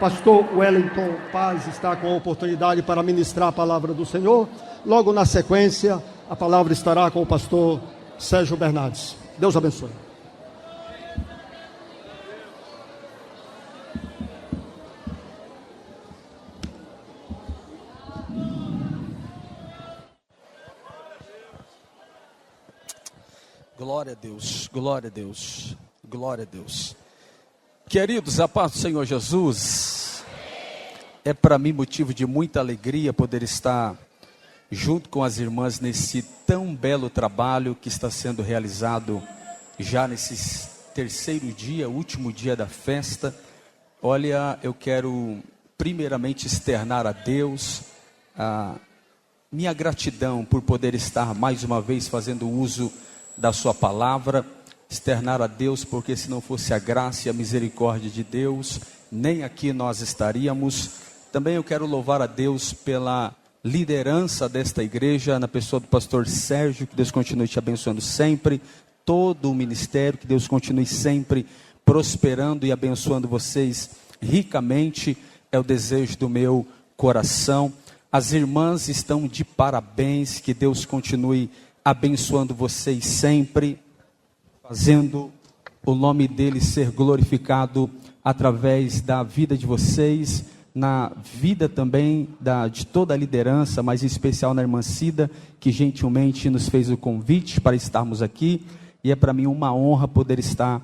Pastor Wellington Paz está com a oportunidade para ministrar a palavra do Senhor. Logo na sequência, a palavra estará com o pastor Sérgio Bernardes. Deus abençoe. Glória a Deus, glória a Deus, glória a Deus. Queridos, a paz do Senhor Jesus, é para mim motivo de muita alegria poder estar junto com as irmãs nesse tão belo trabalho que está sendo realizado já nesse terceiro dia, último dia da festa. Olha, eu quero primeiramente externar a Deus a minha gratidão por poder estar mais uma vez fazendo uso da sua palavra, externar a Deus, porque se não fosse a graça e a misericórdia de Deus, nem aqui nós estaríamos. Também eu quero louvar a Deus pela liderança desta igreja, na pessoa do pastor Sérgio, que Deus continue te abençoando sempre, todo o ministério, que Deus continue sempre prosperando e abençoando vocês ricamente, é o desejo do meu coração. As irmãs estão de parabéns, que Deus continue abençoando vocês sempre, fazendo o nome dele ser glorificado através da vida de vocês, na vida também de toda a liderança, mas em especial na irmã Cida, que gentilmente nos fez o convite para estarmos aqui, e é para mim uma honra poder estar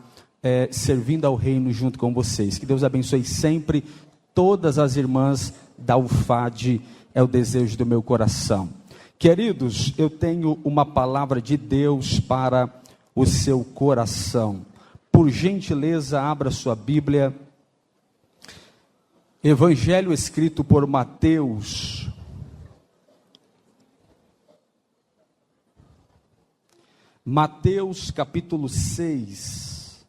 servindo ao reino junto com vocês. Que Deus abençoe sempre todas as irmãs da UFAD, é o desejo do meu coração. Queridos, eu tenho uma palavra de Deus para o seu coração. Por gentileza, abra sua Bíblia. Evangelho escrito por Mateus. Mateus capítulo 6.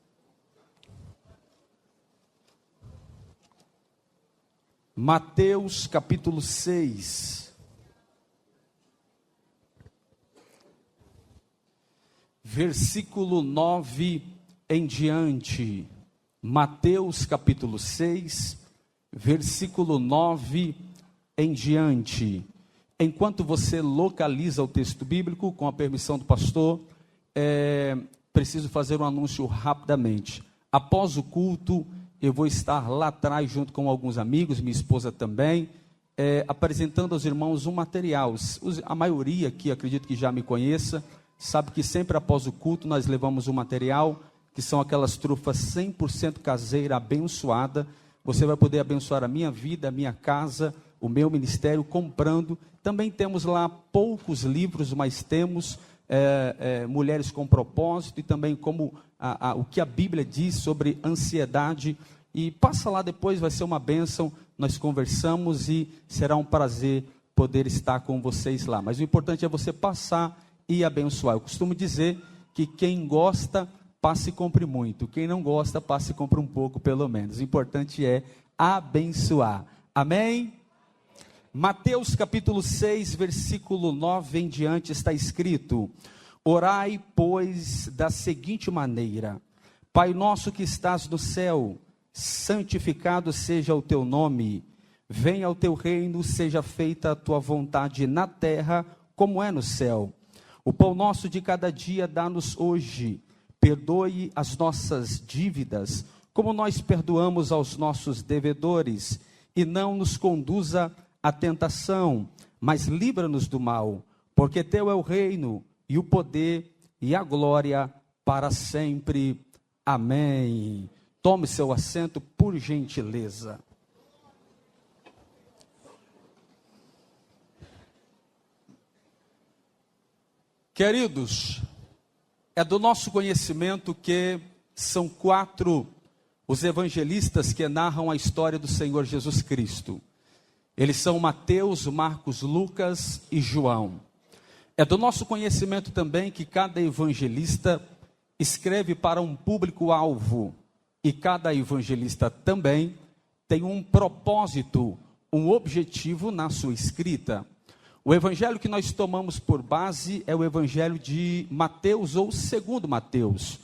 Mateus capítulo 6. Versículo 9 em diante. Mateus capítulo 6, versículo 9 em diante. Enquanto você localiza o texto bíblico, com a permissão do pastor, preciso fazer um anúncio rapidamente. Após o culto, eu vou estar lá atrás junto com alguns amigos, minha esposa também, apresentando aos irmãos um material. A maioria aqui, acredito que já me conheça, sabe que sempre após o culto nós levamos um material, que são aquelas trufas 100% caseira, abençoada. Você vai poder abençoar a minha vida, a minha casa, o meu ministério, comprando. Também temos lá poucos livros, mas temos Mulheres com Propósito, e também como o que a Bíblia diz sobre ansiedade. E passa lá depois, vai ser uma bênção, nós conversamos e será um prazer poder estar com vocês lá. Mas o importante é você passar e abençoar. Eu costumo dizer que quem gosta, passe e compre muito. Quem não gosta, passe e compre um pouco, pelo menos. O importante é abençoar. Amém? Mateus capítulo 6, versículo 9 em diante, está escrito: Orai, pois, da seguinte maneira: Pai nosso que estás no céu, santificado seja o teu nome. Venha o teu reino, seja feita a tua vontade na terra, como é no céu. O pão nosso de cada dia dá-nos hoje. Perdoe as nossas dívidas, como nós perdoamos aos nossos devedores. E não nos conduza à tentação, mas livra-nos do mal. Porque teu é o reino, e o poder, e a glória, para sempre. Amém. Tome seu assento, por gentileza. Queridos, é do nosso conhecimento que são 4 os evangelistas que narram a história do Senhor Jesus Cristo. Eles são Mateus, Marcos, Lucas e João. É do nosso conhecimento também que cada evangelista escreve para um público-alvo, e cada evangelista também tem um propósito, um objetivo na sua escrita. O evangelho que nós tomamos por base é o evangelho de Mateus, ou segundo Mateus.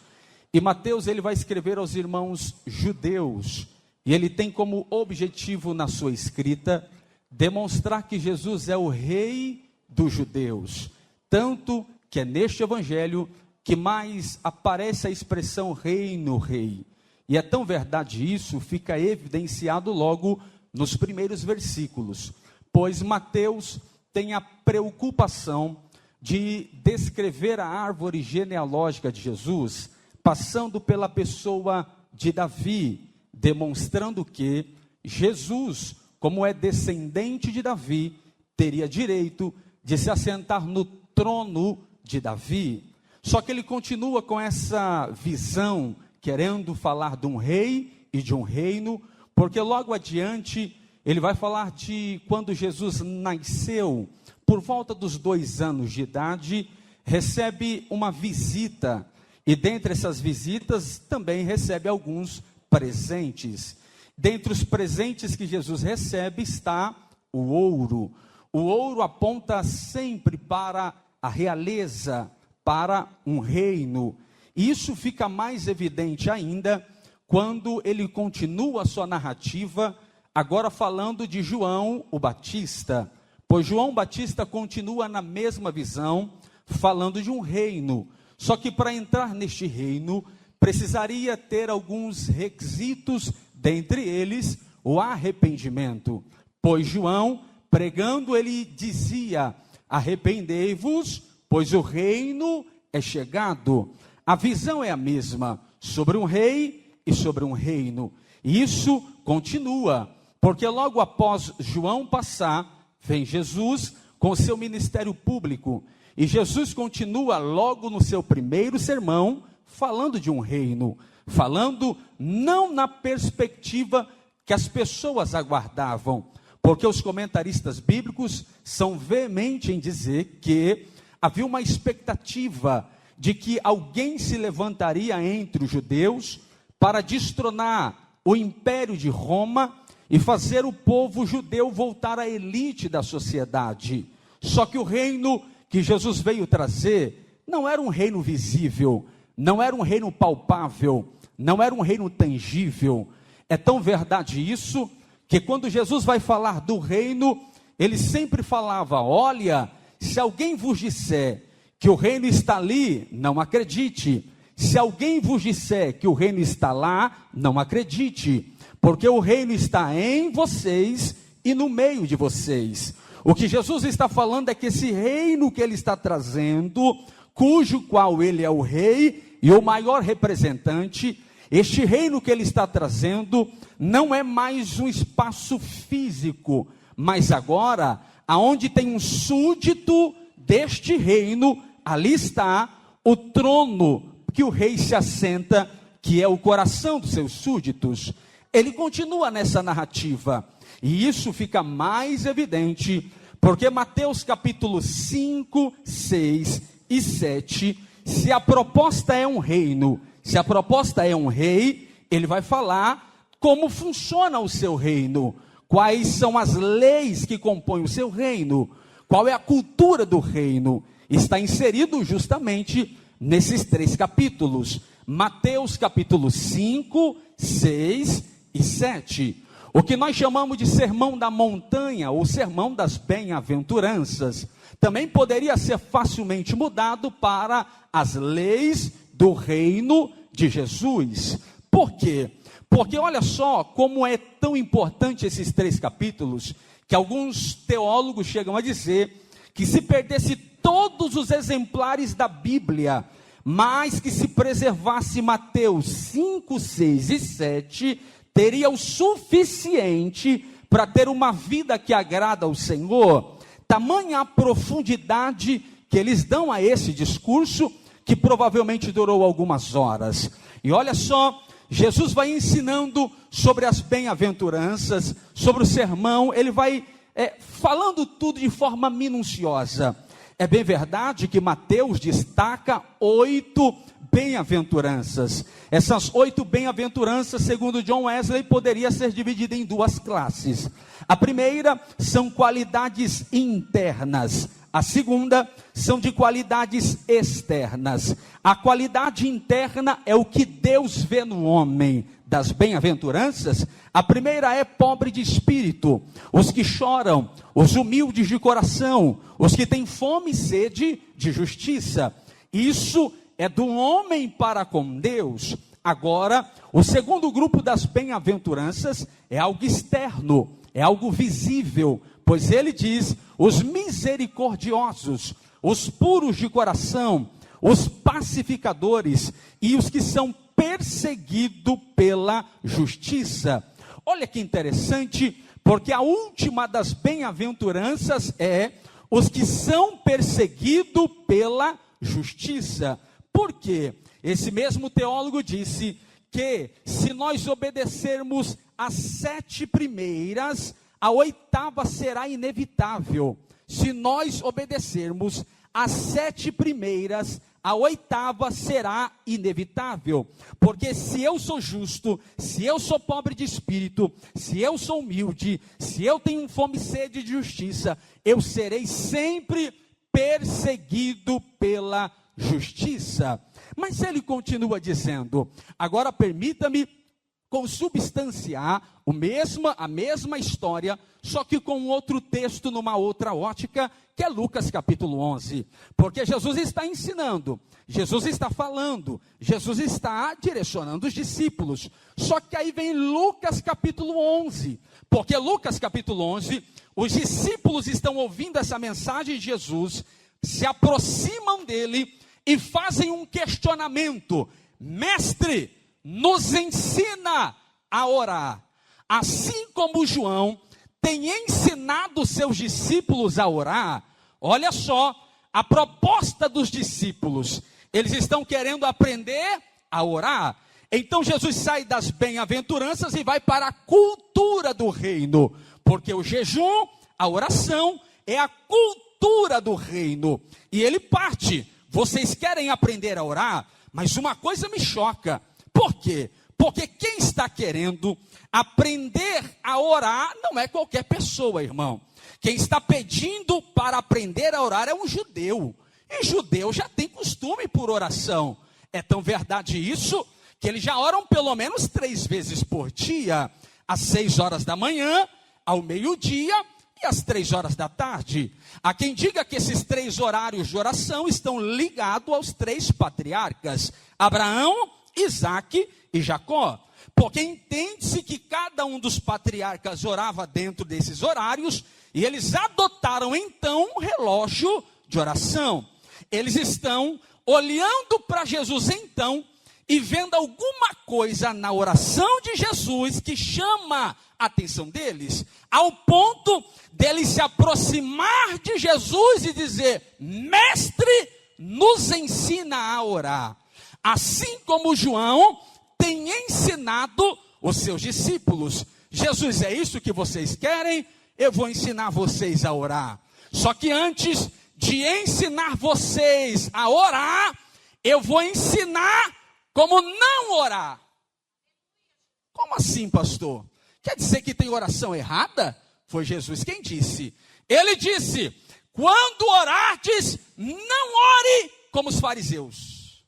E Mateus, ele vai escrever aos irmãos judeus, e ele tem como objetivo na sua escrita demonstrar que Jesus é o rei dos judeus, tanto que é neste evangelho que mais aparece a expressão reino, rei. E é tão verdade isso, fica evidenciado logo nos primeiros versículos, pois Mateus tem a preocupação de descrever a árvore genealógica de Jesus, passando pela pessoa de Davi, demonstrando que Jesus, como é descendente de Davi, teria direito de se assentar no trono de Davi. Só que ele continua com essa visão, querendo falar de um rei e de um reino, porque logo adiante ele vai falar de quando Jesus nasceu, por volta dos 2 anos de idade, recebe uma visita, e dentre essas visitas também recebe alguns presentes. Dentre os presentes que Jesus recebe está o ouro. O ouro aponta sempre para a realeza, para um reino. E isso fica mais evidente ainda quando ele continua a sua narrativa, agora falando de João o Batista, pois João Batista continua na mesma visão, falando de um reino, só que para entrar neste reino, precisaria ter alguns requisitos, dentre eles, o arrependimento, pois João, pregando, ele dizia, arrependei-vos, pois o reino é chegado. A visão é a mesma, sobre um rei e sobre um reino, e isso continua, porque logo após João passar, vem Jesus com seu ministério público, e Jesus continua logo no seu primeiro sermão, falando de um reino, falando não na perspectiva que as pessoas aguardavam, porque os comentaristas bíblicos são veementes em dizer que havia uma expectativa de que alguém se levantaria entre os judeus para destronar o império de Roma e fazer o povo judeu voltar à elite da sociedade. Só que o reino que Jesus veio trazer não era um reino visível, não era um reino palpável, não era um reino tangível. É tão verdade isso, que quando Jesus vai falar do reino, ele sempre falava, olha, se alguém vos disser que o reino está ali, não acredite. Se alguém vos disser que o reino está lá, não acredite, porque o reino está em vocês e no meio de vocês. O que Jesus está falando é que esse reino que ele está trazendo, cujo qual ele é o rei e o maior representante, este reino que ele está trazendo não é mais um espaço físico, mas agora, aonde tem um súdito deste reino, ali está o trono que o rei se assenta, que é o coração dos seus súditos. Ele continua nessa narrativa, e isso fica mais evidente, porque Mateus capítulo 5, 6 e 7, se a proposta é um reino, se a proposta é um rei, ele vai falar como funciona o seu reino, quais são as leis que compõem o seu reino, qual é a cultura do reino. Está inserido justamente nesses 3 capítulos, Mateus capítulo 5, 6 e 7, o que nós chamamos de sermão da montanha, ou sermão das bem-aventuranças, também poderia ser facilmente mudado para as leis do reino de Jesus. Por quê? Porque olha só como é tão importante esses 3 capítulos, que alguns teólogos chegam a dizer que se perdesse todos os exemplares da Bíblia, mas que se preservasse Mateus 5, 6 e 7, teria o suficiente para ter uma vida que agrada ao Senhor. Tamanha a profundidade que eles dão a esse discurso, que provavelmente durou algumas horas. E olha só, Jesus vai ensinando sobre as bem-aventuranças, sobre o sermão, ele vai falando tudo de forma minuciosa. É bem verdade que Mateus destaca 8 bem-aventuranças. Essas 8 bem-aventuranças, segundo John Wesley, poderia ser dividida em 2 classes. A primeira são qualidades internas. A segunda são de qualidades externas. A qualidade interna é o que Deus vê no homem, das bem-aventuranças, a primeira é pobre de espírito, os que choram, os humildes de coração, os que têm fome e sede de justiça. Isso é do homem para com Deus. Agora, o segundo grupo das bem-aventuranças é algo externo, é algo visível, pois ele diz: os misericordiosos, os puros de coração, os pacificadores e os que são perseguidos pela justiça. Olha que interessante, porque a última das bem-aventuranças é os que são perseguidos pela justiça. Por quê? Esse mesmo teólogo disse que se nós obedecermos as 7 primeiras, a 8ª será inevitável. Se nós obedecermos as 7 primeiras, a 8ª será inevitável. Porque se eu sou justo, se eu sou pobre de espírito, se eu sou humilde, se eu tenho fome e sede de justiça, eu serei sempre perseguido pela justiça. Mas ele continua dizendo: agora permita-me consubstanciar a mesma história, só que com outro texto, numa outra ótica, que é Lucas capítulo 11, porque Jesus está ensinando, Jesus está falando, Jesus está direcionando os discípulos, só que aí vem Lucas capítulo 11, porque Lucas capítulo 11, os discípulos estão ouvindo essa mensagem de Jesus, se aproximam dele e fazem um questionamento: mestre, nos ensina a orar, assim como João tem ensinado seus discípulos a orar. Olha só a proposta dos discípulos, eles estão querendo aprender a orar. Então Jesus sai das bem-aventuranças e vai para a cultura do reino, porque o jejum, a oração, é a cultura do reino, e ele parte: vocês querem aprender a orar? Mas uma coisa me choca. Por quê? Porque quem está querendo aprender a orar não é qualquer pessoa, irmão. Quem está pedindo para aprender a orar é um judeu. E judeu já tem costume por oração. É tão verdade isso, que eles já oram pelo menos 3 vezes por dia. Às 6 horas da manhã, ao meio-dia e às 3 horas da tarde. Há quem diga que esses 3 horários de oração estão ligados aos 3 patriarcas: Abraão, Isaque e Jacó. Porque entende-se que cada um dos patriarcas orava dentro desses horários, e eles adotaram então um relógio de oração. Eles estão olhando para Jesus então, e vendo alguma coisa na oração de Jesus que chama a atenção deles, ao ponto deles se aproximar de Jesus e dizer: mestre, nos ensina a orar, assim como João tem ensinado os seus discípulos. Jesus, é isso que vocês querem? Eu vou ensinar vocês a orar. Só que antes de ensinar vocês a orar, eu vou ensinar como não orar. Como assim, pastor? Quer dizer que tem oração errada? Foi Jesus quem disse. Ele disse: quando orardes, não ore como os fariseus.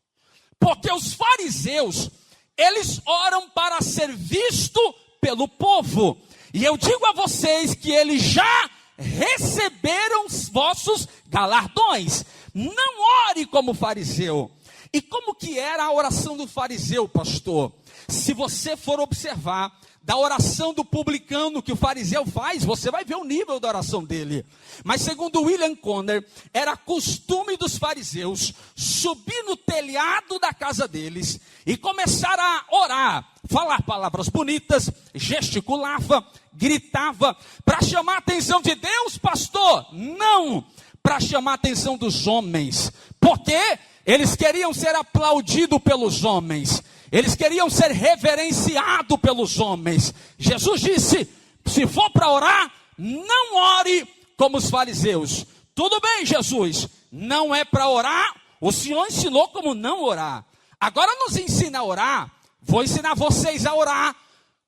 Porque os fariseus, eles oram para ser visto pelo povo. E eu digo a vocês que eles já receberam os vossos galardões. Não ore como fariseu. E como que era a oração do fariseu, pastor? Se você for observar da oração do publicano que o fariseu faz, você vai ver o nível da oração dele. Mas segundo William Conner, era costume dos fariseus subir no telhado da casa deles e começar a orar, falar palavras bonitas, gesticulava, gritava, para chamar a atenção de Deus, pastor? Não, para chamar a atenção dos homens. Por quê? Eles queriam ser aplaudidos pelos homens. Eles queriam ser reverenciados pelos homens. Jesus disse: se for para orar, não ore como os fariseus. Tudo bem, Jesus, não é para orar. O Senhor ensinou como não orar. Agora nos ensina a orar. Vou ensinar vocês a orar.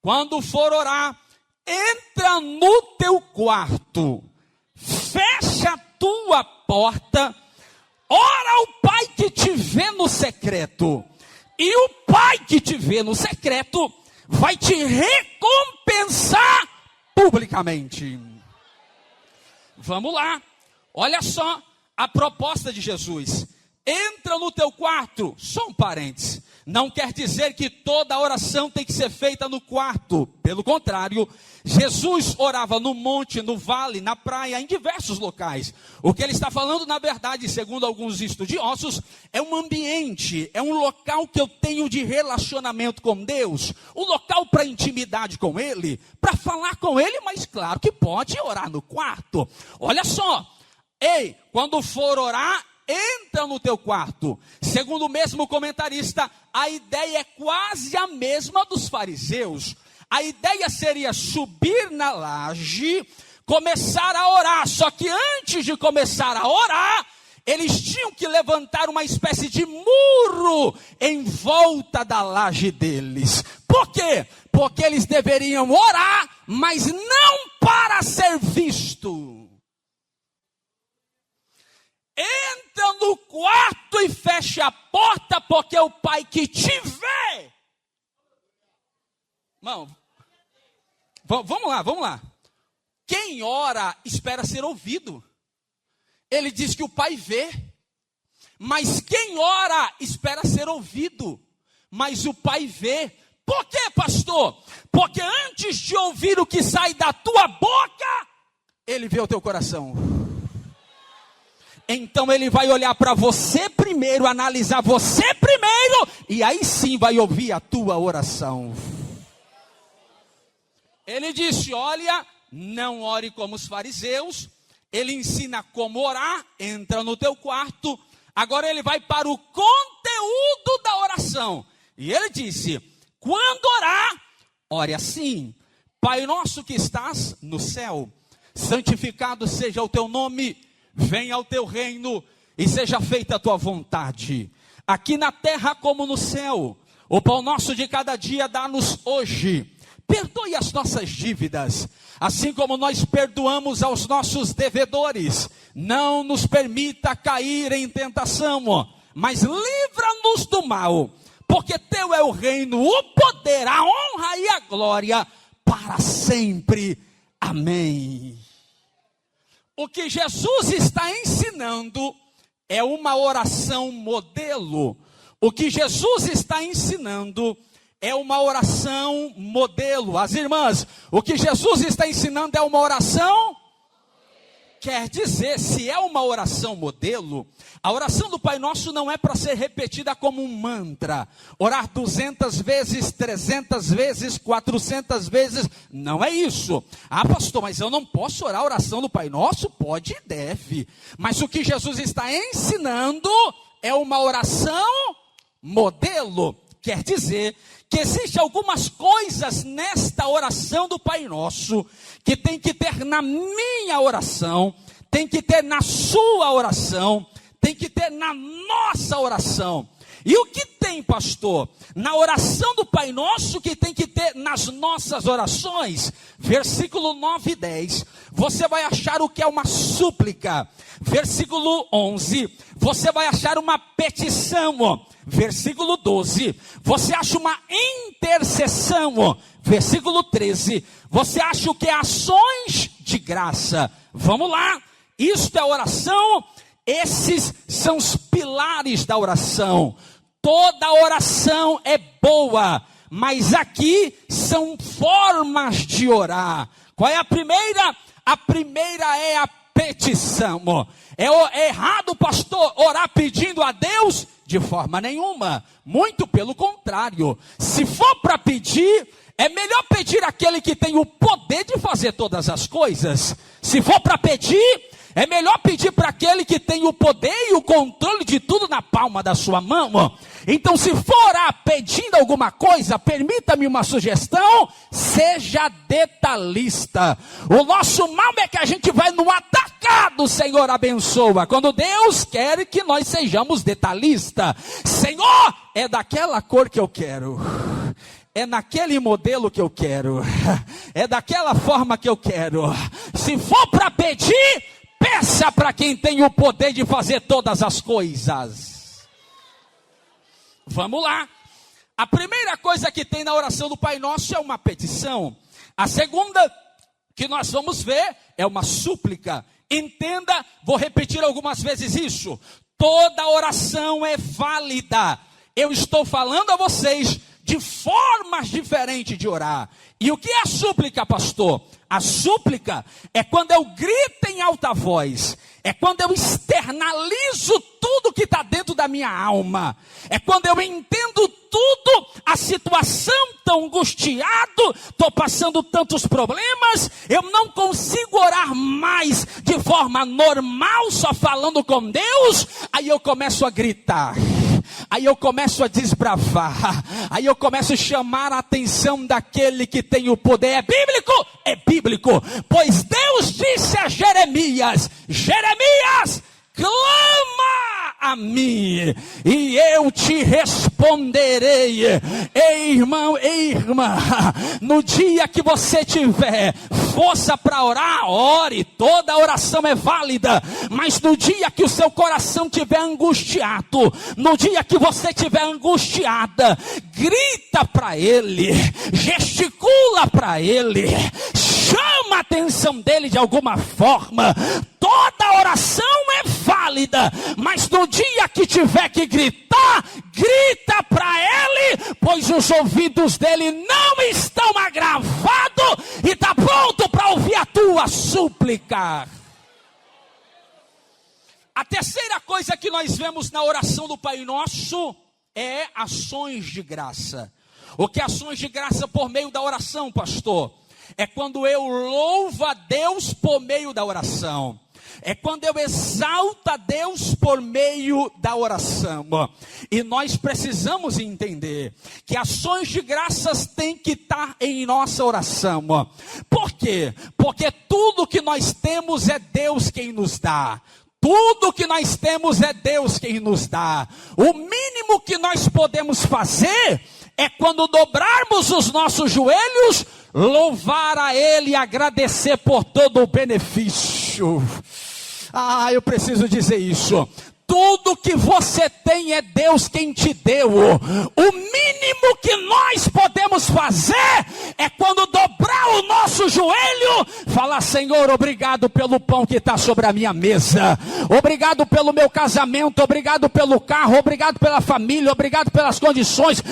Quando for orar, entra no teu quarto, fecha a tua porta, ora ao Pai que te vê no secreto. E o Pai que te vê no secreto vai te recompensar publicamente. Vamos lá, olha só a proposta de Jesus. Entra no teu quarto, só um parênteses. Não quer dizer que toda oração tem que ser feita no quarto. Pelo contrário, Jesus orava no monte, no vale, na praia, em diversos locais. O que ele está falando, na verdade, segundo alguns estudiosos, é um ambiente, é um local que eu tenho de relacionamento com Deus, um local para intimidade com Ele, para falar com Ele, mas claro que pode orar no quarto. Olha só, ei, quando for orar, entra no teu quarto. Segundo o mesmo comentarista, a ideia é quase a mesma dos fariseus. A ideia seria subir na laje, começar a orar. Só que antes de começar a orar, eles tinham que levantar uma espécie de muro em volta da laje deles. Por quê? Porque eles deveriam orar, mas não para ser visto. Entra no quarto e fecha a porta, porque o Pai que te vê. Irmão, vamos lá. Quem ora espera ser ouvido. Ele diz que o Pai vê. Mas quem ora espera ser ouvido. Mas o Pai vê. Por quê, pastor? Porque antes de ouvir o que sai da tua boca, Ele vê o teu coração. Então ele vai olhar para você primeiro, analisar você primeiro, e aí sim vai ouvir a tua oração. Ele disse, olha, não ore como os fariseus. Ele ensina como orar, entra no teu quarto. Agora ele vai para o conteúdo da oração. E ele disse, quando orar, ore assim: Pai nosso que estás no céu, santificado seja o teu nome. Venha ao teu reino e seja feita a tua vontade, aqui na terra como no céu. O pão nosso de cada dia dá-nos hoje. Perdoe as nossas dívidas, assim como nós perdoamos aos nossos devedores. Não nos permita cair em tentação, mas livra-nos do mal. Porque teu é o reino, o poder, a honra e a glória para sempre. Amém. O que Jesus está ensinando é uma oração modelo. O que Jesus está ensinando é uma oração modelo. As irmãs, o que Jesus está ensinando é uma oração. Quer dizer, se é uma oração modelo, a oração do Pai Nosso não é para ser repetida como um mantra. Orar 200 vezes, 300 vezes, 400 vezes, não é isso. Ah, pastor, mas eu não posso orar a oração do Pai Nosso? Pode e deve. Mas o que Jesus está ensinando é uma oração modelo. Quer dizer que existem algumas coisas nesta oração do Pai Nosso que tem que ter na minha oração, tem que ter na sua oração, tem que ter na nossa oração. E o que tem, pastor, na oração do Pai Nosso que tem que ter nas nossas orações? Versículo 9 e 10, você vai achar o que é uma súplica. Versículo 11, você vai achar uma petição. Versículo 12, você acha uma intercessão. Versículo 13, você acha o que é ações de graça. Vamos lá, isto é oração. Esses são os pilares da oração. Toda oração é boa, mas aqui são formas de orar. Qual é a primeira? A primeira é a petição. É errado, pastor, orar pedindo a Deus? De forma nenhuma, muito pelo contrário. Se for para pedir, é melhor pedir aquele que tem o poder de fazer todas as coisas. Se for para pedir, é melhor pedir para aquele que tem o poder e o controle de tudo na palma da sua mão. Então, se for orar pedindo alguma coisa, permita-me uma sugestão: seja detalhista. O nosso mal é que a gente vai no atacado, Senhor abençoa, quando Deus quer que nós sejamos detalhistas. Senhor, é daquela cor que eu quero, é naquele modelo que eu quero, é daquela forma que eu quero. Se for para pedir, peça para quem tem o poder de fazer todas as coisas. Vamos lá. A primeira coisa que tem na oração do Pai Nosso é uma petição. A segunda que nós vamos ver é uma súplica. Entenda, vou repetir algumas vezes isso. Toda oração é válida. Eu estou falando a vocês de formas diferentes de orar. E o que é a súplica, pastor? A súplica é quando eu grito em alta voz. É quando eu externalizo tudo que está dentro da minha alma. É quando eu entendo tudo, a situação, estou angustiado, estou passando tantos problemas, eu não consigo orar mais de forma normal, só falando com Deus. Aí eu começo a gritar. Aí eu começo a desbravar. Aí eu começo a chamar a atenção daquele que tem o poder. É bíblico? É bíblico. Pois Deus disse a Jeremias: Jeremias, clama a mim e eu te responderei. Ei, irmão, ei, irmã, no dia que você tiver força para orar, ore. Toda oração é válida, mas no dia que o seu coração estiver angustiado, no dia que você estiver angustiada, grita para Ele, gesticula para Ele, chama a atenção dele de alguma forma. Toda oração é válida, mas no dia que tiver que gritar, grita para Ele, pois os ouvidos dele não estão agravados e está pronto para ouvir a tua súplica. A terceira coisa que nós vemos na oração do Pai Nosso é ações de graça. O que é ações de graça por meio da oração, pastor? É quando eu louvo a Deus por meio da oração. É quando eu exalto a Deus por meio da oração. E nós precisamos entender que ações de graças têm que estar em nossa oração. Por quê? Porque tudo que nós temos é Deus quem nos dá. Tudo que nós temos é Deus quem nos dá. O mínimo que nós podemos fazer é quando dobrarmos os nossos joelhos, louvar a Ele e agradecer por todo o benefício. Eu preciso dizer isso. Tudo que você tem é Deus quem te deu. O mínimo que nós podemos fazer é quando dobrar o nosso joelho, falar: Senhor, obrigado pelo pão que está sobre a minha mesa. Obrigado pelo meu casamento. Obrigado pelo carro. Obrigado pela família. Obrigado pelas condições.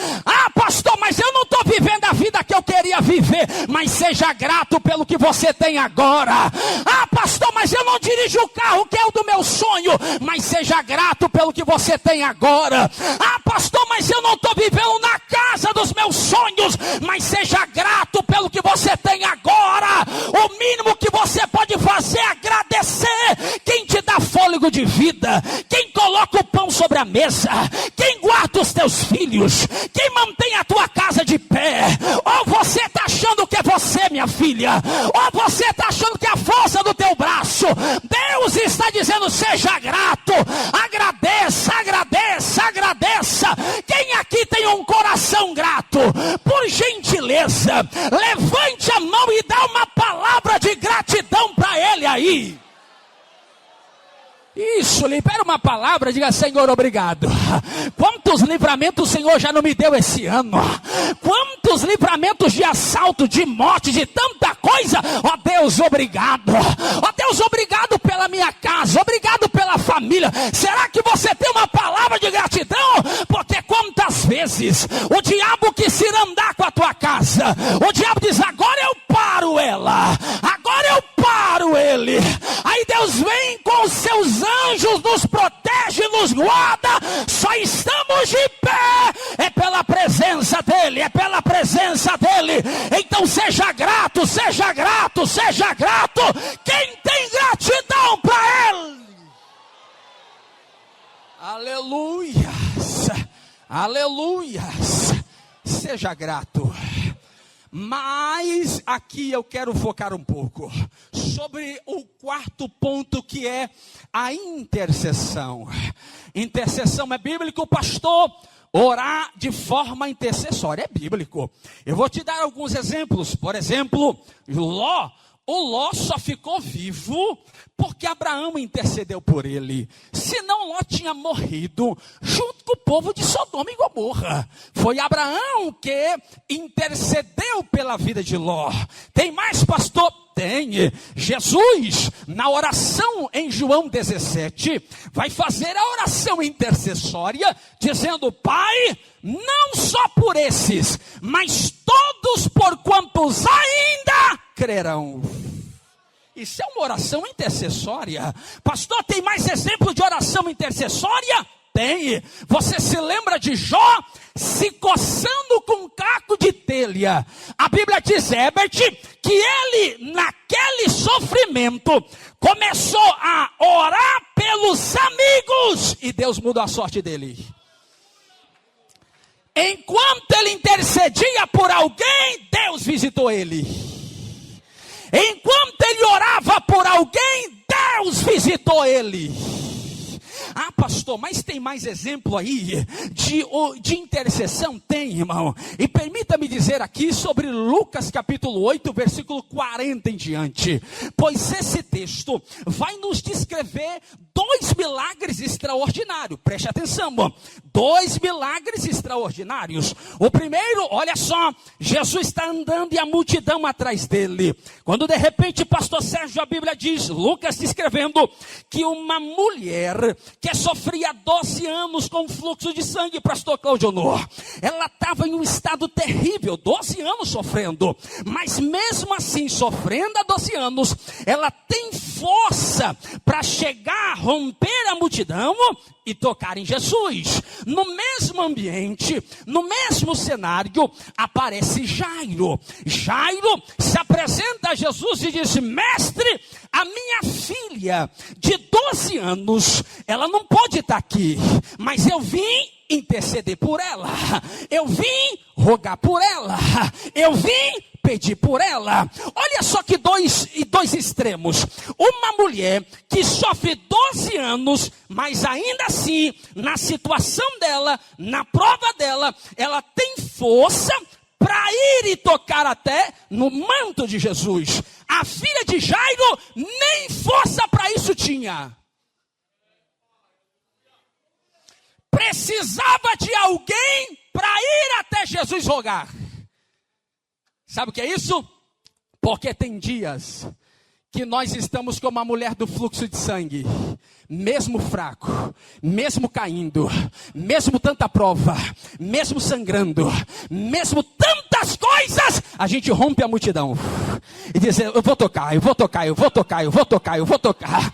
Pastor, mas eu não estou vivendo a vida que eu queria viver. Mas seja grato pelo que você tem agora. Pastor, mas eu não dirijo o carro que é o do meu sonho. Mas seja grato pelo que você tem agora. Pastor, mas eu não estou vivendo na casa dos meus sonhos. Mas seja grato pelo que você tem agora. O mínimo que você pode fazer é agradecer quem te dá fôlego de vida, quem coloca o pão sobre a mesa, quem guarda os teus filhos, quem mantém a tua casa de pé. Ou você está achando que é você, minha filha, ou você está achando que é a força do teu braço. Deus está dizendo: seja grato. Agradeça, agradeça, agradeça. Quem aqui tem um coração grato? Por gentileza, levante a mão e dá uma palavra de gratidão para Ele aí. Isso, libera uma palavra, diga: Senhor, obrigado. Quantos livramentos o Senhor já não me deu esse ano? Quantos livramentos de assalto, de morte, de tanta coisa. Ó Deus, obrigado. Ó Deus, obrigado pela minha casa, obrigado pela família. Será que você tem uma palavra de gratidão? Porque quantas vezes o diabo quis ir andar com a tua casa, o diabo diz: agora eu paro ela, agora eu paro ele. Aí Deus vem com os seus anjos, nos protege, nos guarda. Só estamos de pé é pela presença dele, é pela presença dele. Então seja grato, seja grato, seja grato. Quem tem gratidão para ele? Aleluias, aleluias. Seja grato. Mas aqui eu quero focar um pouco sobre o quarto ponto, que é a intercessão. Intercessão é bíblico, pastor? Orar de forma intercessória é bíblico. Eu vou te dar alguns exemplos. Por exemplo, Ló o Ló só ficou vivo porque Abraão intercedeu por ele. Senão Ló tinha morrido junto com o povo de Sodoma e Gomorra. Foi Abraão que intercedeu pela vida de Ló. Tem mais, pastor? Tem. Jesus, na oração em João 17, vai fazer a oração intercessória, dizendo: Pai, não só por esses, mas todos por quantos ainda crerão. Isso é uma oração intercessória. Pastor, tem mais exemplo de oração intercessória? Tem. Você se lembra de Jó se coçando com um caco de telha? A Bíblia diz, Herbert, que ele, naquele sofrimento, começou a orar pelos amigos e Deus mudou a sorte dele. Enquanto ele intercedia por alguém, Deus visitou ele. Enquanto ele orava por alguém, Deus visitou ele. Ah, pastor, mas tem mais exemplo aí de intercessão? Tem, irmão. E permita-me dizer aqui sobre Lucas capítulo 8, versículo 40 em diante. Pois esse texto vai nos descrever 2 milagres extraordinários. Preste atenção, 2 milagres extraordinários. O primeiro, olha só, Jesus está andando e a multidão atrás dele. Quando de repente, pastor Sérgio, a Bíblia diz, Lucas descrevendo, que uma mulher que sofria 12 anos com fluxo de sangue, pastor Cláudio Honor, ela estava em um estado terrível, 12 anos sofrendo, mas mesmo assim, sofrendo há 12 anos, ela tem força para chegar, romper a multidão e tocar em Jesus. No mesmo ambiente, no mesmo cenário, aparece Jairo. Jairo se apresenta a Jesus e diz: Mestre, a minha filha de 12 anos, ela não pode estar aqui, mas eu vim interceder por ela, eu vim rogar por ela, eu vim pedir por ela. Olha só que dois extremos. Uma mulher que sofre 12 anos, mas ainda assim, na situação dela, na prova dela, ela tem força para ir e tocar até no manto de Jesus. A filha de Jairo nem força para isso tinha. Precisava de alguém para ir até Jesus rogar. Sabe o que é isso? Porque tem dias que nós estamos como a mulher do fluxo de sangue, mesmo fraco, mesmo caindo, mesmo tanta prova, mesmo sangrando, mesmo tantas coisas, a gente rompe a multidão e diz: eu vou tocar, eu vou tocar, eu vou tocar, eu vou tocar, eu vou tocar.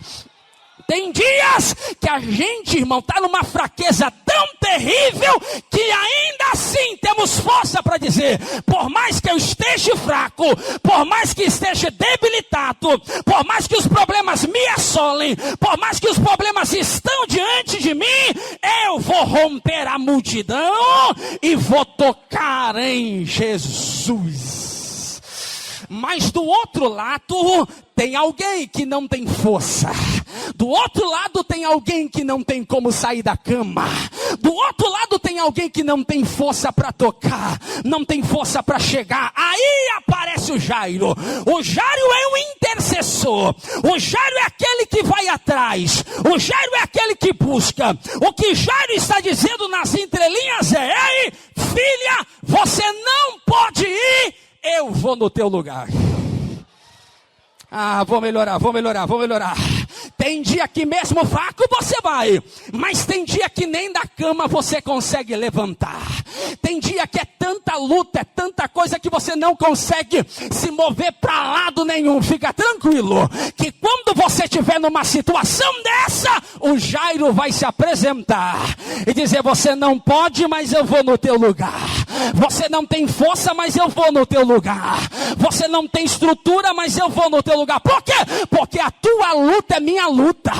Tem dias que a gente, irmão, está numa fraqueza tão terrível que ainda assim temos força para dizer: por mais que eu esteja fraco, por mais que esteja debilitado, por mais que os problemas me assolem, por mais que os problemas estão diante de mim, eu vou romper a multidão e vou tocar em Jesus. Mas do outro lado, tem alguém que não tem força. Do outro lado tem alguém que não tem como sair da cama. Do outro lado tem alguém que não tem força para tocar, não tem força para chegar. Aí aparece o Jairo. O Jairo é um intercessor. O Jairo é aquele que vai atrás. O Jairo é aquele que busca. O que Jairo está dizendo nas entrelinhas é: ei, filha, você não pode ir, eu vou no teu lugar. Ah, vou melhorar. Tem dia que mesmo fraco você vai, mas tem dia que nem da cama você consegue levantar. Tem dia que é tanta luta, é tanta coisa que você não consegue se mover para lado nenhum. Fica tranquilo, que quando você estiver numa situação dessa, o Jairo vai se apresentar e dizer: você não pode, mas eu vou no teu lugar. Você não tem força, mas eu vou no teu lugar. Você não tem estrutura, mas eu vou no teu lugar. Por quê? Porque a tua luta é minha luta.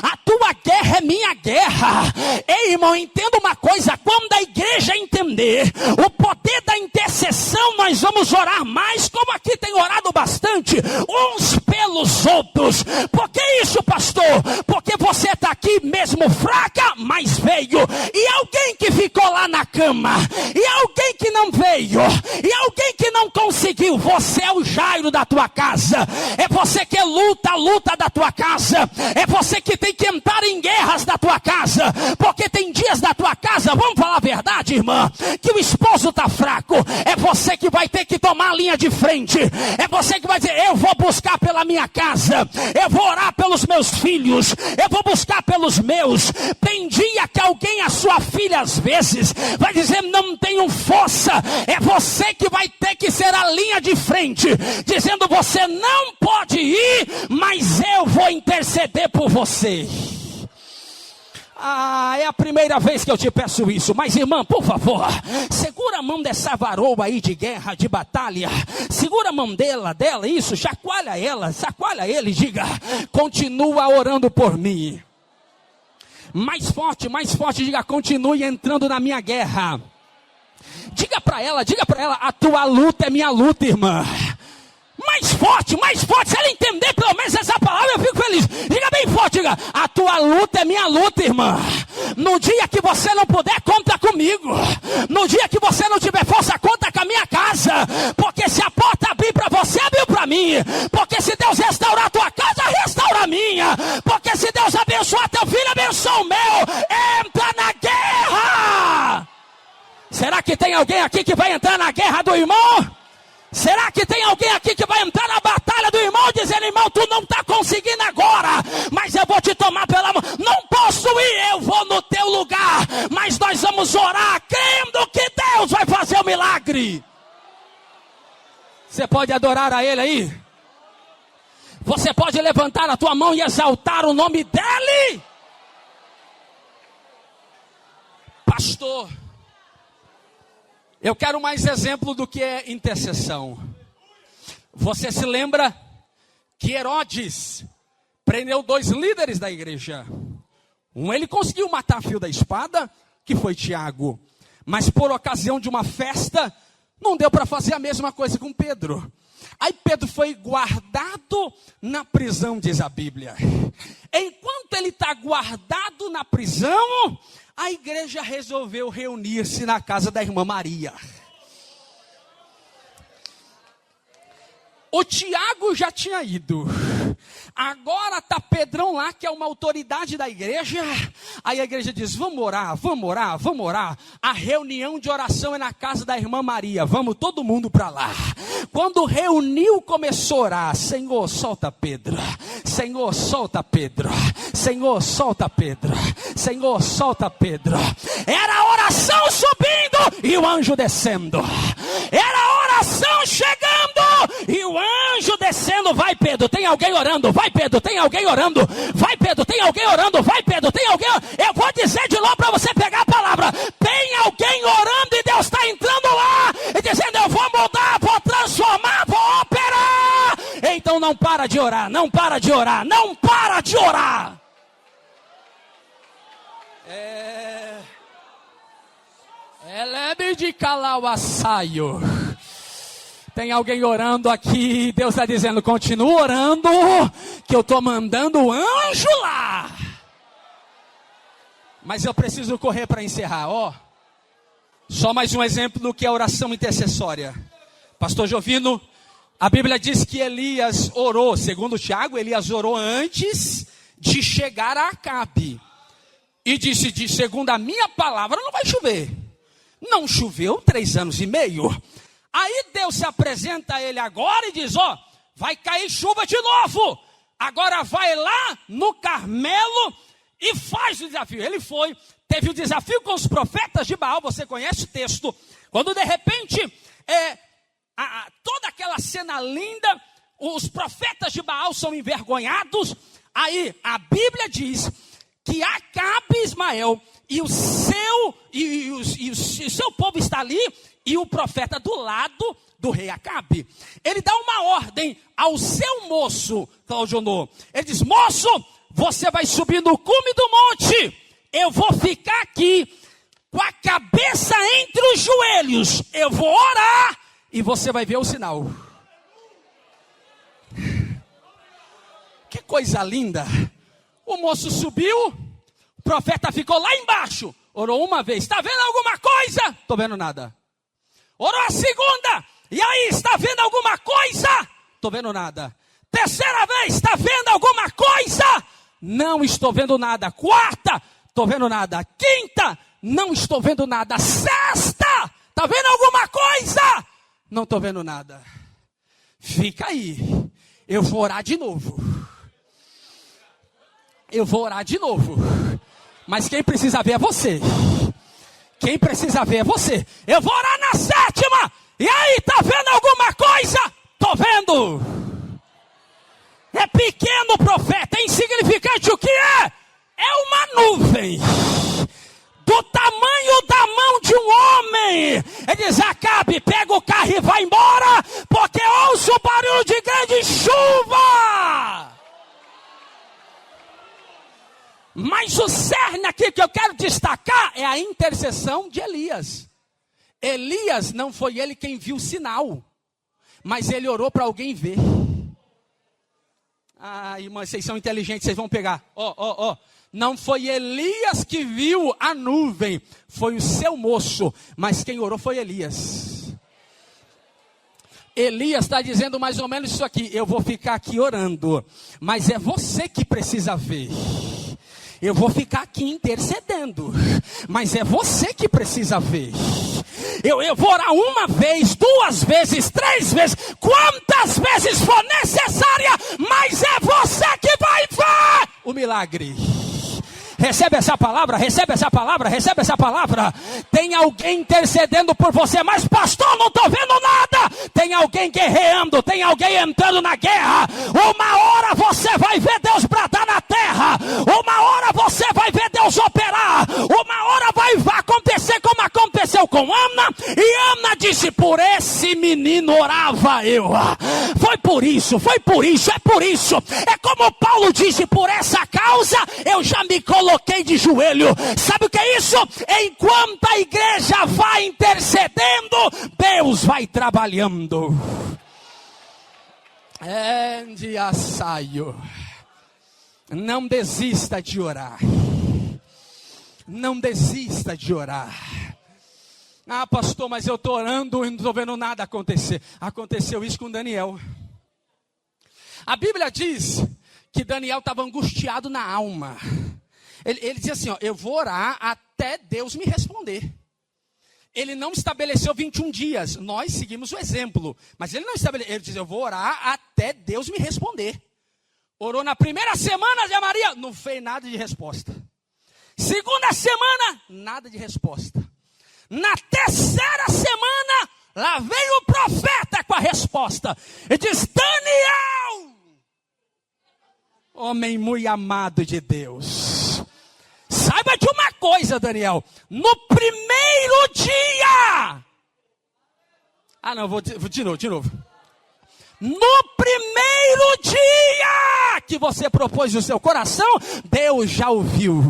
A tua guerra é minha guerra. Ei, irmão, entenda uma coisa. Quando a igreja entender o poder da intercessão, nós vamos orar mais, como aqui tem orado bastante, uns pelos outros. Por que isso, pastor? Porque você está aqui mesmo fraca, mas veio. E alguém que ficou lá na cama, e alguém que não veio, e alguém que não conseguiu conseguiu. Você é o Jairo da tua casa. É você que luta a luta da tua casa. É você que tem que entrar em guerras da tua casa. Porque tem dias da tua casa, vamos falar a verdade, irmã, que o esposo está fraco. É você que vai ter que tomar a linha de frente. É você que vai dizer, eu vou buscar pela minha casa. Eu vou orar pelos meus filhos. Eu vou buscar pelos meus. Tem dia que alguém, a sua filha às vezes, vai dizer, não tenho força. É você que vai ter que ser a linha de frente. Dizendo, você não pode ir, mas eu vou interceder por você. É a primeira vez que eu te peço isso. Mas irmã, por favor, segura a mão dessa varoa aí de guerra, de batalha. Segura a mão dela, isso, chacoalha ela, chacoalha ele e diga, continua orando por mim. Mais forte, diga, continue entrando na minha guerra. Diga para ela, a tua luta é minha luta, irmã. Mais forte, se ela entender pelo menos essa palavra, eu fico feliz. Diga bem forte, diga, a tua luta é minha luta, irmã. No dia que você não puder, conta comigo. No dia que você não tiver força, conta com a minha casa. Porque se a porta abrir para você, abriu para mim. Porque se Deus restaurar a tua casa, restaura a minha. Porque se Deus abençoar teu filho, abençoa o meu. Entra na guerra. Será que tem alguém aqui que vai entrar na guerra do irmão? Será que tem alguém aqui que vai entrar na batalha do irmão, dizendo, irmão, tu não está conseguindo agora, mas eu vou te tomar pela mão. Não posso ir, eu vou no teu lugar, mas nós vamos orar, crendo que Deus vai fazer o milagre. Você pode adorar a Ele aí? Você pode levantar a tua mão e exaltar o nome dEle? Pastor, eu quero mais exemplo do que é intercessão. Você se lembra que Herodes prendeu 2 líderes da igreja. Um ele conseguiu matar a fio da espada, que foi Tiago. Mas por ocasião de uma festa, não deu para fazer a mesma coisa com Pedro. Aí Pedro foi guardado na prisão, diz a Bíblia. Enquanto ele está guardado na prisão, a igreja resolveu reunir-se na casa da irmã Maria. O Tiago já tinha ido. Agora está Pedrão lá, que é uma autoridade da igreja. Aí a igreja diz, vamos orar. A reunião de oração é na casa da irmã Maria. Vamos todo mundo para lá. Quando reuniu, começou a orar. Senhor, solta Pedro. Senhor, solta Pedro. Senhor, solta Pedro. Senhor, solta Pedro. Era a oração subindo e o anjo descendo. Era a oração chegando e o anjo descendo. Vai, Pedro, tem alguém orando. Vai, Pedro, tem alguém orando. Vai, Pedro, tem alguém orando. Vai, Pedro, tem alguém orando. Eu vou dizer de novo para você pegar a palavra. Tem alguém orando e Deus está entrando lá e dizendo, eu vou mudar, vou transformar, vou operar. Então não para de orar, não para de orar, não para de orar. Elebe de calauaçaio. Tem alguém orando aqui, Deus está dizendo, continua orando, que eu estou mandando o anjo lá. Mas eu preciso correr para encerrar, Só mais um exemplo do que é oração intercessória. Pastor Jovino, a Bíblia diz que Elias orou, segundo Tiago, Elias orou antes de chegar a Acabe. E disse, segundo a minha palavra, não vai chover. Não choveu 3 anos e meio. Aí Deus se apresenta a ele agora e diz, vai cair chuva de novo. Agora vai lá no Carmelo e faz o desafio. Ele foi, teve o desafio com os profetas de Baal, você conhece o texto. Quando de repente, toda aquela cena linda, os profetas de Baal são envergonhados. Aí a Bíblia diz que Acabe e Ismael e o seu povo está ali, e o profeta do lado do rei Acabe. Ele dá uma ordem ao seu moço, Claudionor. Ele diz, moço, você vai subir no cume do monte. Eu vou ficar aqui com a cabeça entre os joelhos. Eu vou orar e você vai ver o sinal. Que coisa linda. O moço subiu, o profeta ficou lá embaixo. Orou uma vez. Está vendo alguma coisa? Estou vendo nada. Orou a segunda. E aí, está vendo alguma coisa? Estou vendo nada. Terceira vez, está vendo alguma coisa? Não estou vendo nada. Quarta, estou vendo nada. Quinta, não estou vendo nada. Sexta, está vendo alguma coisa? Não estou vendo nada. Fica aí. Eu vou orar de novo. Eu vou orar de novo. Mas quem precisa ver é você. Quem precisa ver é você. Eu vou orar na sétima. E aí, tá vendo alguma coisa? Tô vendo. É pequeno, profeta. É insignificante. O que é? É uma nuvem. Do tamanho da mão de um homem. Ele diz: Acabe, pega o carro e vai embora, porque ouço o barulho de grande chuva. Mas o cerne aqui que eu quero destacar é a intercessão de Elias. Elias não foi ele quem viu o sinal, mas ele orou para alguém ver. Ah, irmãs, vocês são inteligentes, vocês vão pegar. Não foi Elias que viu a nuvem, foi o seu moço, mas quem orou foi Elias. Elias está dizendo mais ou menos isso aqui: eu vou ficar aqui orando, mas é você que precisa ver. Eu vou ficar aqui intercedendo, mas é você que precisa ver. Eu vou orar uma vez, duas vezes, três vezes, quantas vezes for necessária, mas é você que vai ver o milagre. Recebe essa palavra, recebe essa palavra, recebe essa palavra. Tem alguém intercedendo por você, mas pastor, não estou vendo nada. Tem alguém guerreando, tem alguém entrando na guerra. Uma hora você vai ver Deus bradar na terra. Uma hora você vai ver Deus operar. Uma hora vai acontecer como aconteceu com Ana. E Ana disse: por esse menino orava eu. Foi por isso, é por isso. É como Paulo disse: por essa causa eu já me coloquei de joelho. Sabe o que é isso? Enquanto a igreja vai intercedendo, Deus vai trabalhando. De assaio. Não desista de orar. Não desista de orar. Ah, pastor, mas eu estou orando e não estou vendo nada acontecer. Aconteceu isso com Daniel. A Bíblia diz que Daniel estava angustiado na alma. Ele dizia assim: eu vou orar até Deus me responder. Ele não estabeleceu 21 dias. Nós seguimos o exemplo. Mas ele não estabeleceu. Ele dizia: eu vou orar até Deus me responder. Orou na primeira semana de Maria, não fez nada de resposta. Segunda semana, nada de resposta. Na terceira semana, lá veio o profeta com a resposta. Ele diz: Daniel, homem muito amado de Deus, saiba de uma coisa, Daniel. No primeiro dia. Vou de novo. No primeiro dia que você propôs no seu coração, Deus já ouviu.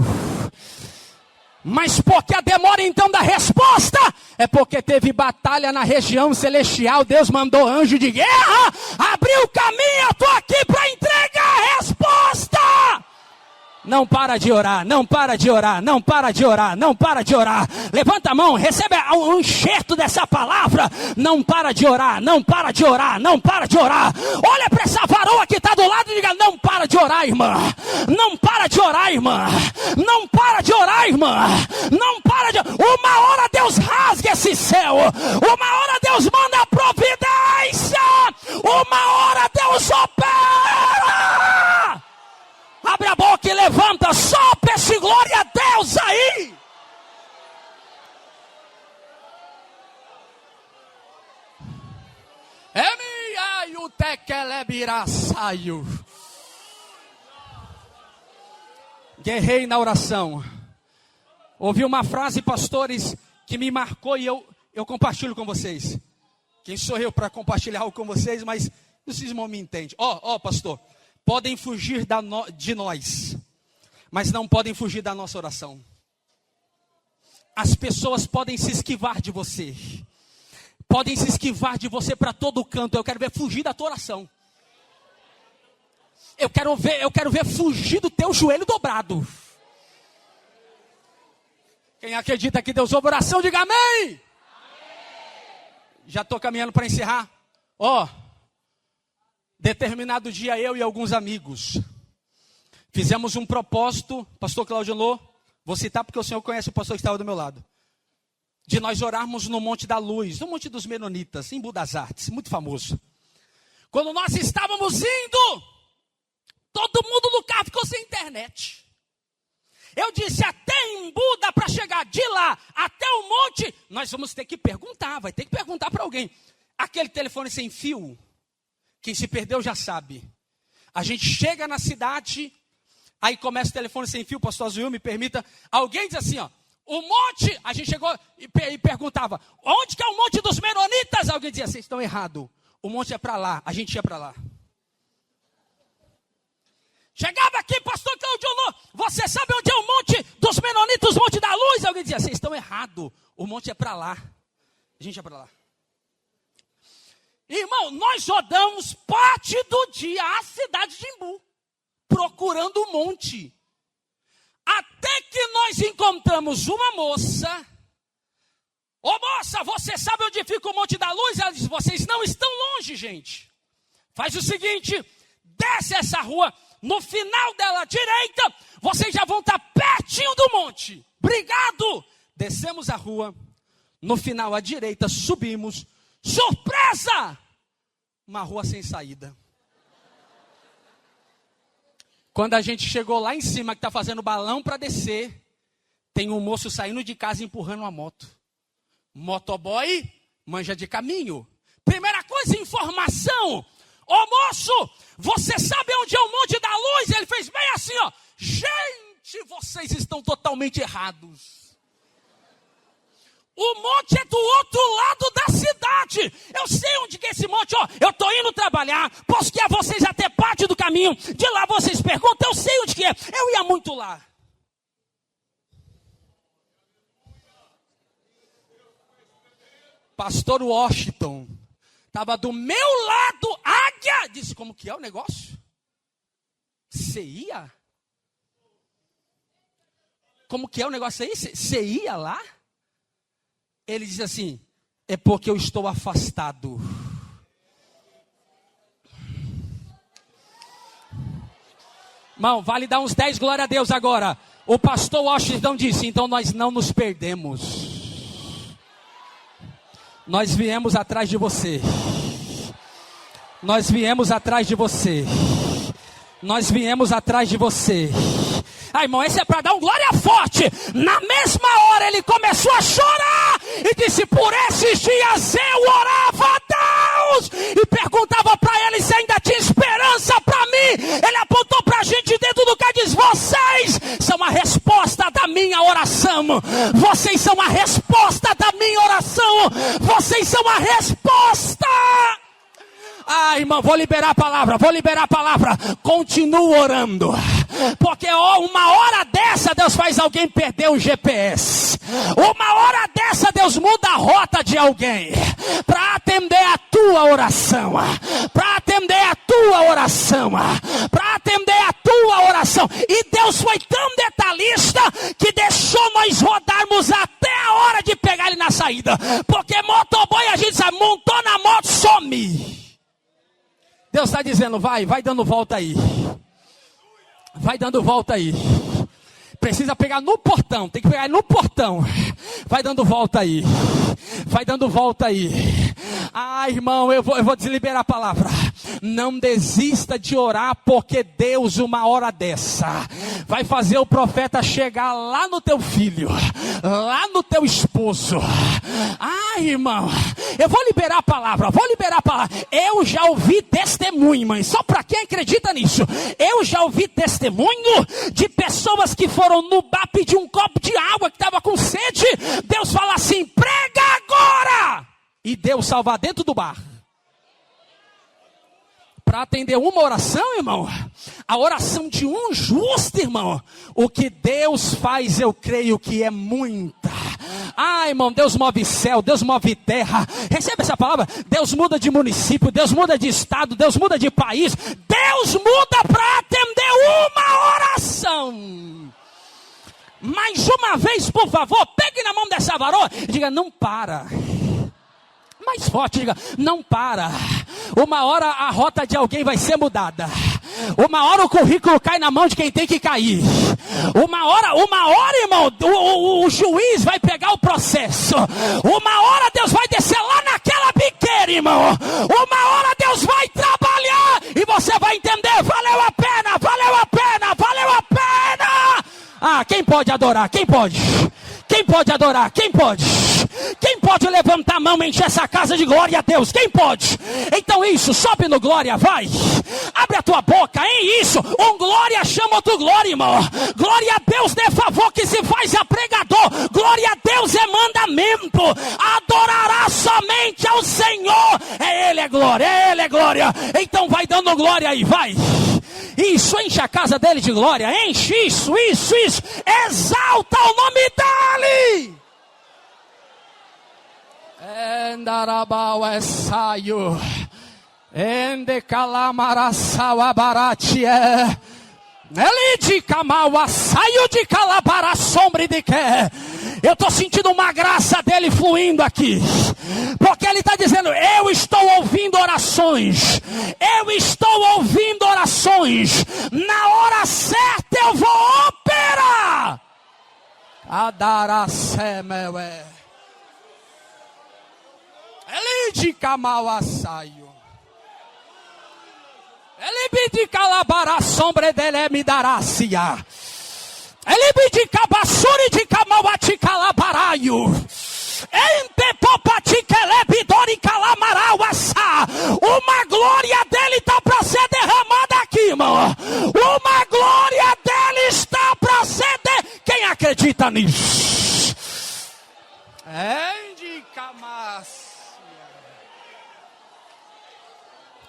Mas porque a demora então da resposta é porque teve batalha na região celestial. Deus mandou anjo de guerra, abriu o caminho. Eu estou aqui para entregar a resposta. Não para de orar, não para de orar, não para de orar, não para de orar. Levanta a mão, recebe um enxerto dessa palavra. Não para de orar, não para de orar, não para de orar. Olha para essa varoa que está do lado e diga: não para de orar, irmã. Não para de orar, irmã. Não para de orar, irmã. Não para de... Uma hora Deus rasga esse céu. Uma hora Deus manda a providência. Uma hora Deus opera. Abre a boca e levanta, sopra esse glória a Deus aí. Guerrei na oração. Ouvi uma frase, pastores, que me marcou e eu compartilho com vocês. Quem sou eu para compartilhar algo com vocês, mas vocês não me entendem. Pastor. Podem fugir de nós, mas não podem fugir da nossa oração. As pessoas podem se esquivar de você. Podem se esquivar de você para todo canto. Eu quero ver fugir da tua oração. Eu quero ver fugir do teu joelho dobrado. Quem acredita que Deus ouve oração, diga amém. Já estou caminhando para encerrar. Determinado dia eu e alguns amigos fizemos um propósito, pastor Cláudio Lô, vou citar porque o senhor conhece o pastor que estava do meu lado, de nós orarmos no Monte da Luz, no Monte dos Menonitas, em Budas Artes, muito famoso. Quando nós estávamos indo, todo mundo no carro ficou sem internet. Eu disse, até em Buda, para chegar de lá até o monte, nós vamos ter que perguntar, vai ter que perguntar para alguém. Aquele telefone sem fio, quem se perdeu já sabe. A gente chega na cidade, aí começa o telefone sem fio, pastor Azuil, me permita. Alguém diz assim, o monte, a gente chegou e perguntava, onde que é o Monte dos Menonitas? Alguém dizia, vocês estão errados, o monte é para lá, a gente ia para lá. Chegava aqui, pastor Cláudio Lô, você sabe onde é o Monte dos Menonitas, o Monte da Luz? Alguém dizia, vocês estão errados, o monte é para lá, a gente ia para lá. Irmão, nós rodamos parte do dia a cidade de Imbu, procurando o monte. Até que nós encontramos uma moça. Ô moça, você sabe onde fica o Monte da Luz? Ela diz, vocês não estão longe, gente. Faz o seguinte, desce essa rua, no final dela à direita, vocês já vão estar pertinho do monte. Obrigado. Descemos a rua, no final à direita, subimos. Surpresa! Uma rua sem saída. Quando a gente chegou lá em cima, que está fazendo balão para descer, tem um moço saindo de casa empurrando uma moto. Motoboy manja de caminho. Primeira coisa, informação. Ô moço, você sabe onde é o Monte da Luz? Ele fez bem assim, Gente, vocês estão totalmente errados. O monte é do outro lado da cidade. Eu sei onde que é esse monte, eu estou indo trabalhar, posso guiar vocês até parte do caminho. De lá vocês perguntam, eu sei onde que é. Eu ia muito lá. Pastor Washington estava do meu lado, águia. Disse, como que é o negócio? Você ia? Como que é o negócio aí? Você ia lá? Ele diz assim, é porque eu estou afastado. Irmão, vale dar uns 10 glória a Deus agora. O pastor Washington disse, então nós não nos perdemos. Nós viemos atrás de você. Nós viemos atrás de você. Nós viemos atrás de você. Irmão, esse é para dar um glória forte. Na mesma hora ele começou a chorar e disse, por esses dias eu orava a Deus e perguntava para ele se ainda tinha esperança para mim. Ele apontou para a gente dentro do carro e disse, vocês são a resposta da minha oração. Vocês são a resposta da minha oração. Vocês são a resposta. Irmão, vou liberar a palavra, continua orando, porque uma hora dessa Deus faz alguém perder o GPS, uma hora dessa Deus muda a rota de alguém, para atender a tua oração, e Deus foi tão detalhista, que deixou nós rodarmos até a hora de pegar ele na saída, porque motoboy a gente sabe, montou na moto, some. Deus está dizendo, vai dando volta aí. Vai dando volta aí. Precisa pegar no portão, tem que pegar no portão. Vai dando volta aí. Vai dando volta aí. Irmão, eu vou desliberar a palavra. Não desista de orar, porque Deus, uma hora dessa, vai fazer o profeta chegar lá no teu filho, lá no teu esposo. Irmão, eu vou liberar a palavra. Eu já ouvi testemunho, mãe, só para quem acredita nisso. Eu já ouvi testemunho de pessoas que foram no bar pedir um copo de água, que estava com sede. Deus fala assim, prega agora! E Deus salva dentro do bar. Para atender uma oração, irmão, a oração de um justo, irmão, o que Deus faz, eu creio que é muita. Irmão, Deus move céu, Deus move terra. Recebe essa palavra? Deus muda de município, Deus muda de estado, Deus muda de país. Deus muda para atender uma oração. Mais uma vez, por favor, pegue na mão dessa varoa e diga, não para. Mais forte, diga, não para. Uma hora a rota de alguém vai ser mudada. Uma hora o currículo cai na mão de quem tem que cair. Uma hora, irmão, o juiz vai pegar o processo. Uma hora Deus vai descer lá naquela biqueira, irmão. Uma hora Deus vai trabalhar e você vai entender, valeu a pena, valeu a pena, valeu a pena. Ah, quem pode adorar? Quem pode? Quem pode adorar? Quem pode? Quem pode levantar a mão e encher essa casa de glória a Deus? Quem pode? Então isso, sobe no glória, vai. Abre a tua boca, hein? Isso, um glória chama outro glória, irmão. Glória a Deus é favor que se faz a pregador. Glória a Deus é mandamento. Adorará somente ao Senhor. É Ele é glória, é Ele é glória. Então vai dando glória aí, vai. Isso, enche a casa dele de glória. Enche isso. Exalta o nome dele. Endarabau é saio. Ende calamarasau abaratie. Ele de camaua saiu de calabara sombra de que. Eu estou sentindo uma graça dele fluindo aqui. Porque ele está dizendo, eu estou ouvindo orações. Eu estou ouvindo orações. Na hora certa eu vou operar. Adarasemewe. Ele de camaua saiu. Ele pedi calabara sombra dele me darácia. Ele pedi cabassuri de camauati calabaraio. Empepopati kelebidori calamarauaça. Uma glória dele está para ser derramada aqui, irmão. Uma glória dele está para ser Quem acredita nisso?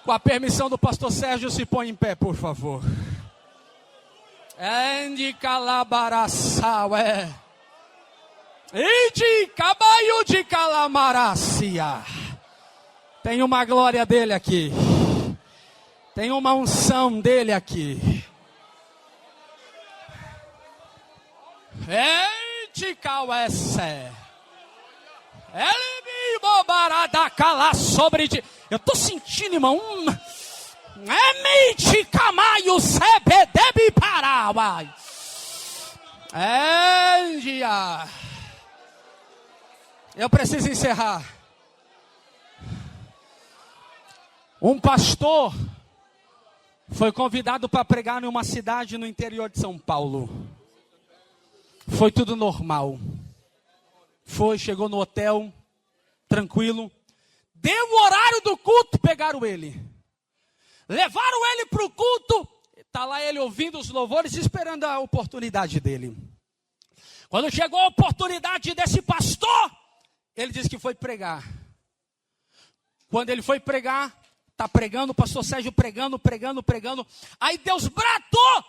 Com a permissão do pastor Sérgio, se põe em pé, por favor. Endi calabaraçau é. Indi cabaio de calamaracia. Tem uma glória dele aqui. Tem uma unção dele aqui. Endi cauesse. Ele me bobará cala sobre de. Eu tô sentindo, irmão, é mente camaio sebe deve parar, vai. É dia. Eu preciso encerrar. Um pastor foi convidado para pregar em uma cidade no interior de São Paulo. Foi tudo normal. Chegou no hotel, tranquilo. Deu o horário do culto, pegaram ele. Levaram ele para o culto. Está lá ele ouvindo os louvores, esperando a oportunidade dele. Quando chegou a oportunidade desse pastor, ele disse que foi pregar. Quando ele foi pregar, está pregando, o pastor Sérgio pregando. Aí Deus bradou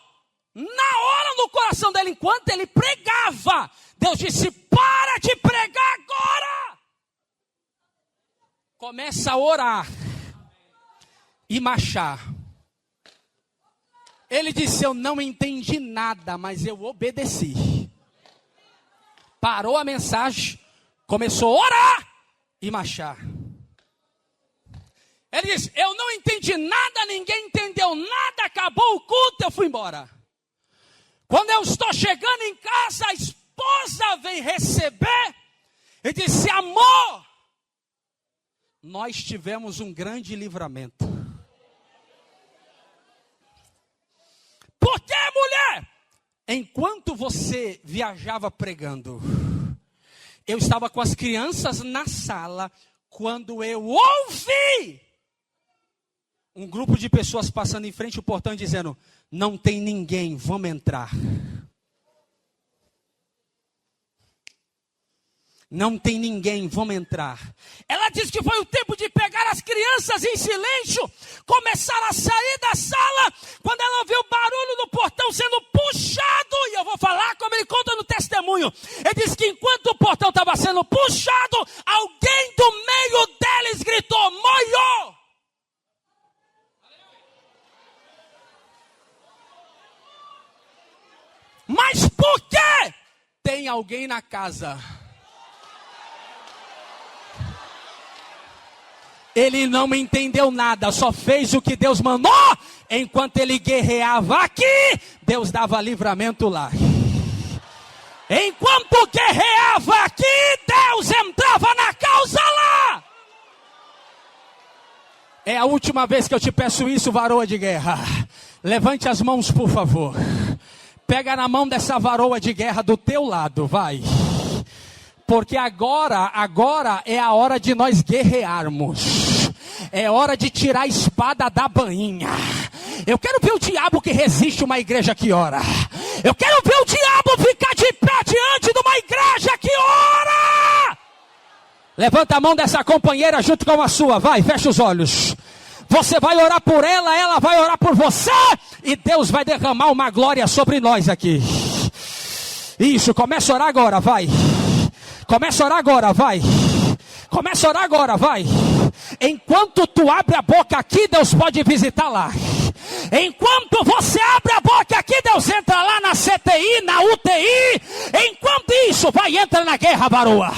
na hora no coração dele, enquanto ele pregava. Deus disse, para de pregar agora. Começa a orar e marchar. Ele disse, eu não entendi nada, mas eu obedeci. Parou a mensagem, começou a orar e marchar. Ele disse, eu não entendi nada, ninguém entendeu nada, acabou o culto, eu fui embora. Quando eu estou chegando em casa, a esposa vem receber e disse, amor, nós tivemos um grande livramento. Por que, mulher? Enquanto você viajava pregando, eu estava com as crianças na sala, quando eu ouvi um grupo de pessoas passando em frente ao portão e dizendo, não tem ninguém, vamos entrar. Não tem ninguém, vamos entrar. Ela disse que foi o tempo de pegar as crianças em silêncio, começaram a sair da sala, quando ela ouviu o barulho do portão sendo puxado, e eu vou falar como ele conta no testemunho. Ele disse que enquanto o portão estava sendo puxado, alguém do meio deles gritou, molhou. Mas por que tem alguém na casa? Ele não entendeu nada, só fez o que Deus mandou. Enquanto ele guerreava aqui, Deus dava livramento lá. Enquanto guerreava aqui, Deus entrava na causa lá. É a última vez que eu te peço isso, varoa de guerra. Levante as mãos, por favor. Pega na mão dessa varoa de guerra do teu lado, vai. Porque agora é a hora de nós guerrearmos. É hora de tirar a espada da bainha. Eu quero ver o diabo que resiste uma igreja que ora. Eu quero ver o diabo ficar de pé diante de uma igreja que ora. Levanta a mão dessa companheira junto com a sua, vai, fecha os olhos. Você vai orar por ela, ela vai orar por você. E Deus vai derramar uma glória sobre nós aqui. Isso, começa a orar agora, vai. Começa a orar agora, vai. Começa a orar agora, vai. Enquanto tu abre a boca aqui, Deus pode visitar lá. Enquanto você abre a boca aqui, Deus entra lá na CTI, na UTI. Enquanto isso, vai, entra na guerra, varoa.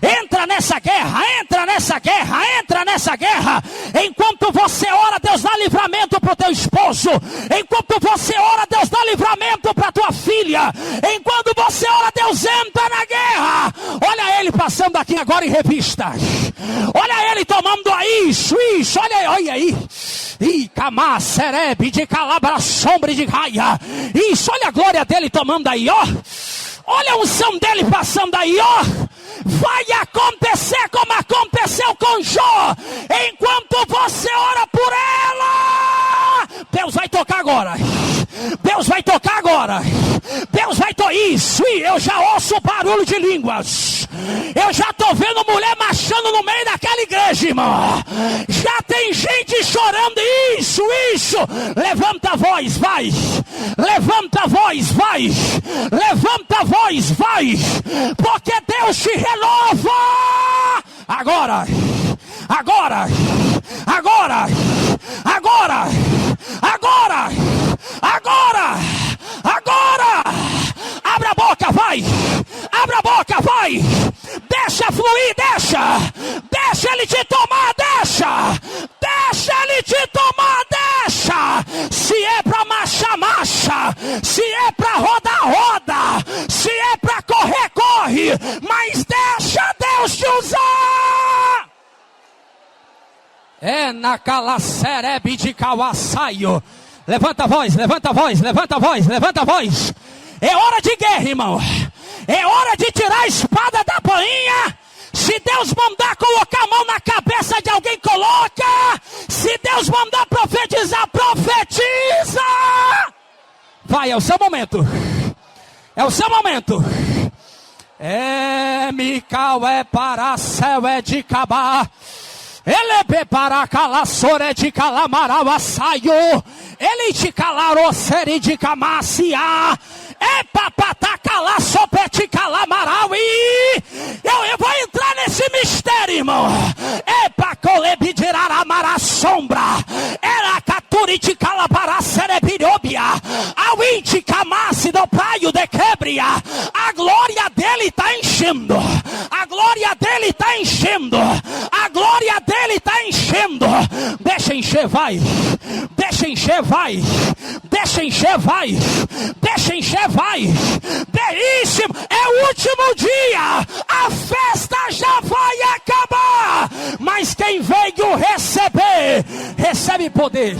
Entra nessa guerra, entra nessa guerra, entra nessa guerra. Enquanto você ora, Deus dá livramento para o teu esposo. Enquanto você ora, Deus dá livramento para a tua filha. Enquanto você ora, Deus entra na guerra. Olha ele passando aqui agora em revista. Olha ele tomando isso, olha aí. Ih, camá, serebe, de calabra, sombra de raia. Isso, olha a glória dele tomando aí, ó. Olha a unção dele passando aí, ó. Vai acontecer como aconteceu com Jó. Enquanto você ora por ela, Deus vai tocar agora. Deus vai tocar agora. Deus vai tocar isso. E eu já ouço o barulho de línguas. Eu já estou vendo mulher marchando no meio daquela igreja, irmão. Já tem gente chorando. Isso. Levanta a voz, vai. Levanta a voz, vai. Levanta a voz, vai. Porque Deus te renova. Agora. Abre a boca, vai. Abre a boca, vai. Deixa fluir, deixa ele te tomar, deixa ele te tomar, deixa. Se é pra marcha, se é pra roda, se é pra corre, mas deixa Deus te usar. É na calacerebe de Kawassaio. Levanta a voz. É hora de guerra, irmão. É hora de tirar a espada da bainha. Se Deus mandar colocar a mão na cabeça de alguém, coloca. Se Deus mandar profetizar, profetiza. Vai, é o seu momento. É Mical, é para céu, é de Cabá. Ele para calaçore de calamarau saio. Ele te calarou seri de camácia. É papatá calaçopete calamarau. Eu vou entrar nesse mistério, irmão. É pra colebidirar amar sombra. Era caturi de calabará cerebirobia. Ao inti camasse do praio de quebria. A glória dele está enchendo. A glória dele está enchendo. A glória dele está enchendo. Deixa encher, vai. Deixa encher, vai. Deixa encher, vai. Deixa encher, vai. Belíssimo. É o último dia. A festa já vai acabar. Mas quem veio receber, recebe poder.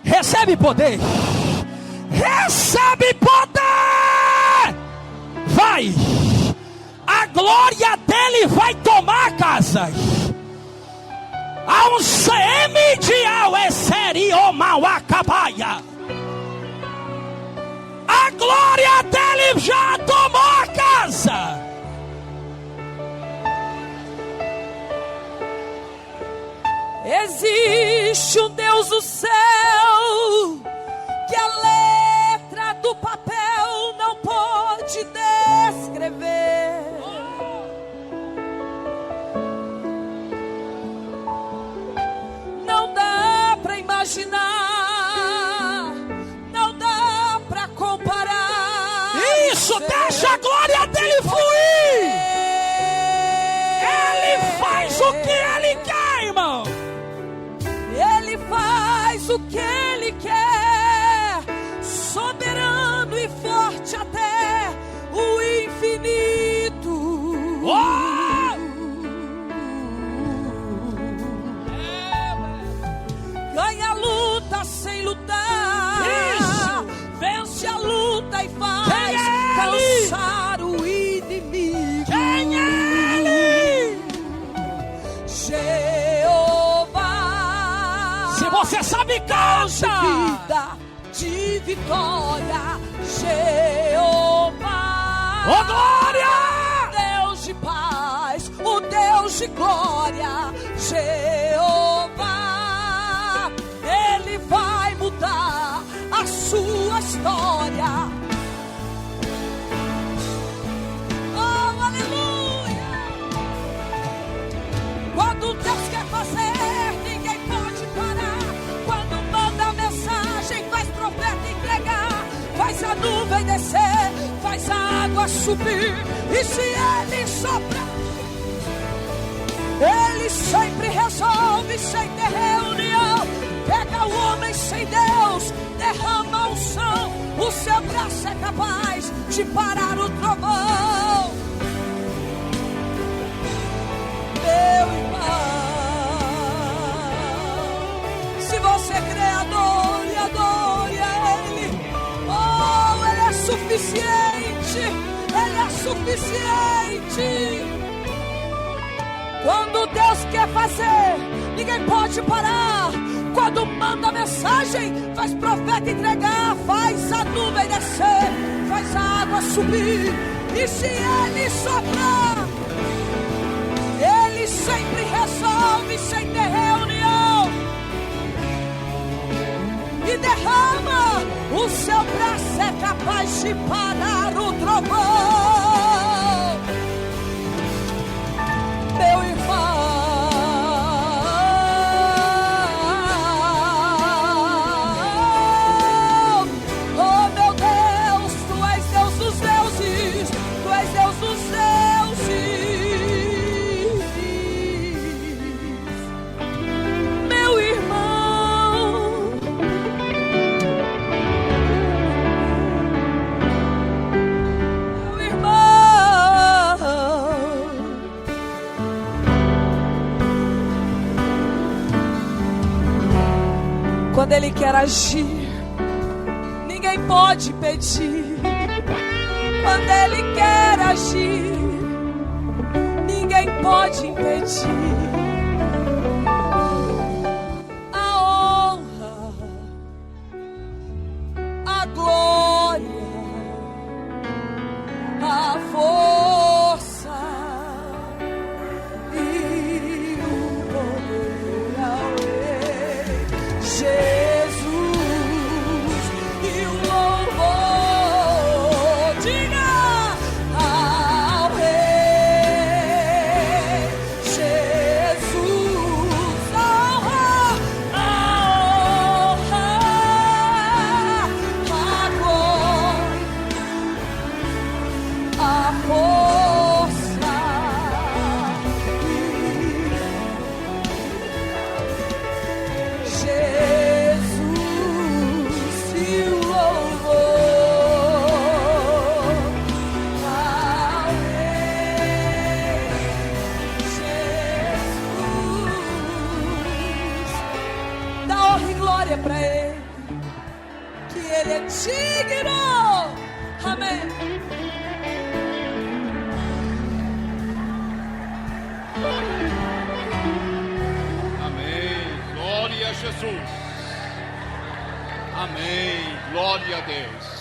Recebe poder. Recebe poder. Vai. A glória dele vai tomar a casa. A um CM de Auesserio Mauacabaia. A glória dele já tomou a casa. Existe um Deus do céu que a letra do papel não pode descrever. Não dá pra imaginar, não dá pra comparar. Isso, deixa a glória dele fluir. Ele faz o que ele quer. vitória, Jeová. Oh, glória! Deus de paz, o Deus de glória, Jeová. Ele vai mudar a sua história. Oh, aleluia! Quando Deus quer fazer, ninguém pode parar. Quando manda a mensagem, faz profeta entregar, faz a nuvem descer, faz a água subir. E se ele soprar, ele sempre resolve sem ter reunião. Pega o homem sem Deus, derrama a unção. O seu braço é capaz de parar o trovão. Meu irmão, se você crê, adore, adore a Ele. Oh, Ele é suficiente, Ele é suficiente. Quando Deus quer fazer, ninguém pode parar. Quando manda mensagem, faz profeta entregar, faz a nuvem descer, faz a água subir. E se Ele soprar, Ele sempre resolve sem ter reunião. E derrama, o seu braço é capaz de parar o trovão. Meu irmão, oh meu Deus, Tu és Deus dos deuses, Tu és Deus dos deuses. Meu irmão, meu irmão, quando Ele quer agir, ninguém pode impedir. Quando Ele quer agir, ninguém pode impedir. A honra, a glória, a força e o poder ao Rei Jesus e o louvor. Diga ao Rei Jesus, a honra, a glória, a força Jesus e o louvor ao Rei Jesus. Dá honra e glória para Ele, que Ele é digno. Amém. Amém. Glória a Jesus. Amém. Glória a Deus.